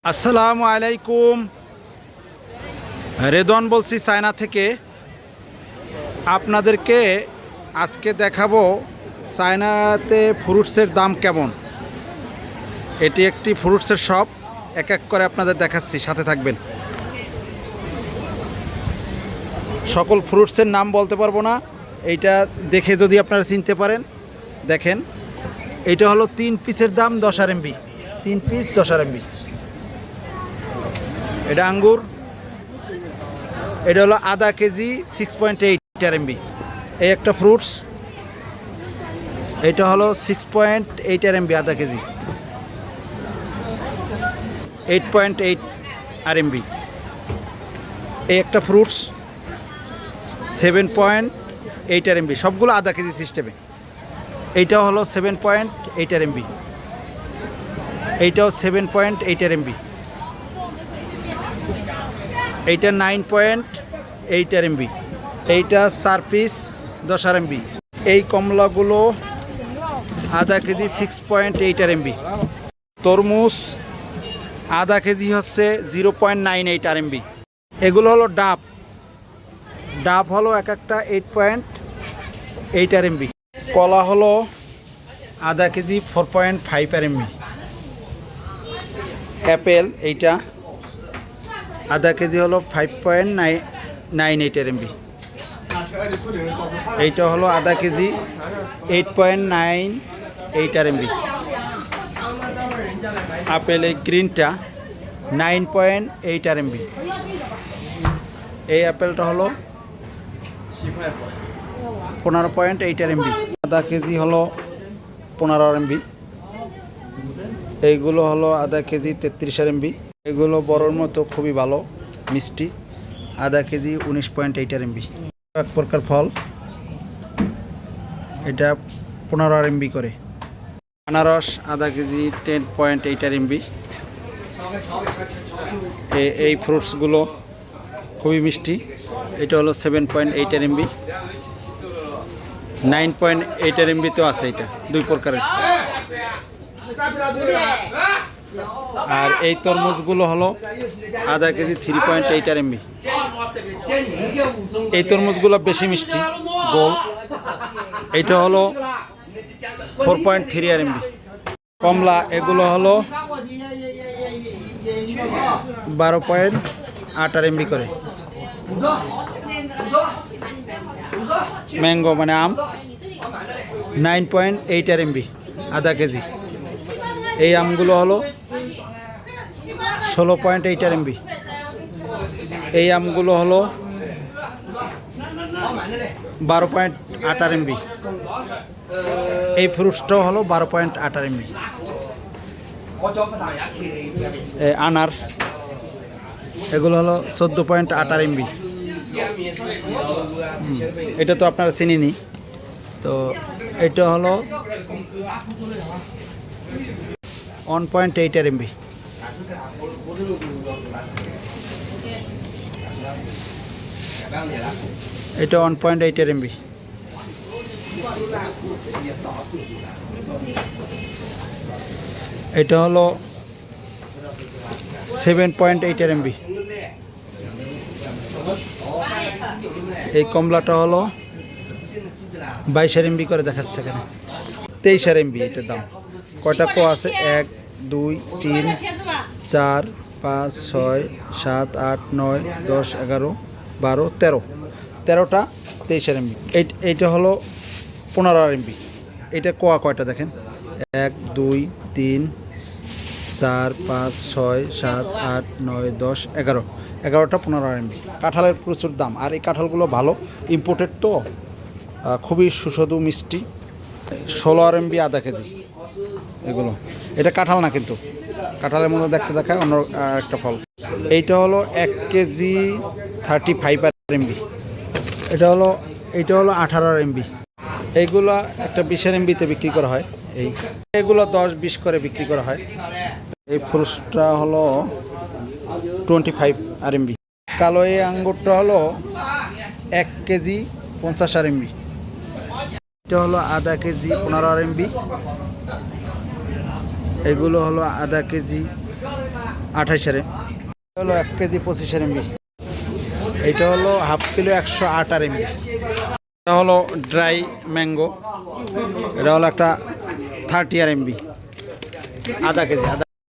আসসালামু আলাইকুম। রেদওয়ান বলছি চায়না থেকে। আপনাদেরকে আজকে দেখাবো চায়নাতে ফ্রুটসের দাম কেমন। এটি একটি ফ্রুটসের শপ, এক এক করে আপনাদের দেখাচ্ছি, সাথে থাকবেন। সকল ফ্রুটসের নাম বলতে পারবো না, এইটা দেখে যদি আপনারা চিনতে পারেন। দেখেন, এইটা হলো 3 পিসের দাম 10 আরএমবি, 3 পিস 10 আরএমবি। এটা আঙ্গুর, এটা হলো আধা কেজি 6.8 আরএমবি। এই একটা ফ্রুটস, এটা হলো 6.8 আরএমবি, আধা কেজি 8.8 আরএমবি। এই একটা ফ্রুটস 7.8 আরএমবি, সবগুলো আধা কেজি সিস্টেমে। এইটাও হলো 7.8 আরএমবি, এইটাও 7.8 আরএমবি, এইটা 9.8 আরএমবি, এইটা 4 পিস 10 আরএমবি। এই কমলাগুলো আধা কেজি 6.8 আরএমবি। তরমুজ আধা কেজি হচ্ছে 0.98 আরএমবি। এগুলো হলো ডাব, ডাব হলো এক একটা 8.8 আরএমবি। কলা হলো আধা কেজি 4.5 আরএমবি। অ্যাপেল এইটা আধা কেজি হলো 5.98 আরএমবি। এইটা হলো আধা কেজি 8.98 আরএমবি। আপেল এই গ্রিনটা 9.8 আরএমবি। এই অ্যাপেলটা হলো 15.8 আরএমবি। আধা কেজি হলো 15 আরএমবি। এইগুলো হলো আধা কেজি 33 আরএমবি। এগুলো বড়োর মতো খুবই ভালো মিষ্টি, আধা কেজি 19.8 আরএমবি। এক প্রকার ফল, এটা 15 আরএমবি করে। আনারস আধা কেজি 10.8 আরএমবি। এই ফ্রুটসগুলো খুবই মিষ্টি। এটা হলো 7.8 আরএমবি, 9.8 আরএমবি তো আছে, এটা দুই প্রকারের। আর এই তরমুজগুলো হলো আধা কেজি 3.8 আরএমবি। এই তরমুজগুলো বেশি মিষ্টি, গোল। এইটা হলো 4.3 আরএমবি। কমলা এগুলো হলো 12.8 আরএমবি করে। ম্যাঙ্গো মানে আম 9.8 আরএমবি, আধা কেজি। এই আমগুলো হলো 16.8 আরএমবি। এই আমগুলো হলো 12.8 আরএমবি। এই ফ্রুটসটাও হলো 12.8 আরএমবি। আনার এগুলো হলো 14.8 আরএমবি। এটা তো আপনারা চিনেনি। তো এটা হলো 1.8 আরএমবি। এটা 1.8 আরএমবি। এটা হলো 7.8 আরএমবি। এই কমলাটা হলো 22 আরএমবি করে দেখাচ্ছে এখানে, 23 আরএমবি। এটার দাম কয়টা কো আছে? 1 2 3 4 5 6 7 8 9 10 11 12 13, 13টা 23 আরএমবি। এইটা হলো 15 আরএমবি। এটা কোয়া কয়টা দেখেন? 1 2 3 4 5 6 7 8 9 10 11, 11টা 15 আরএমবি। কাঁঠালের প্রচুর দাম, আর এই কাঁঠালগুলো ভালো, ইম্পোর্টেড তো, খুবই সুস্বাদু মিষ্টি। 16 আরএমবি, আধা কেজি এগুলো। এটা কাঁঠাল না, কিন্তু কাঁঠালের মধ্যে দেখতে দেখায় অন্য একটা ফল। এইটা হলো 1 কেজি 35 আরএমবি। এইটা হলো 18 আরএমবি। এইগুলো একটা 20 আরএমবিতে বিক্রি করা হয়। এইগুলো 10-20 করে বিক্রি করা হয়। এই ফ্রুটসটা হলো 25 আরএমবি। কালো এই আঙ্গুরটা হলো 1 কেজি 50 আরএমবি। এটা হলো আধা কেজি 15 আরএমবি। এগুলো হলো আধা কেজি 28 আর হলো 1 কেজি 25 আর এমবি। এইটা হলো হাফ কিলো 108 আর এমবি। এটা হলো ড্রাই ম্যাঙ্গো, এটা হলো একটা 30 আর এমবি, আধা কেজি।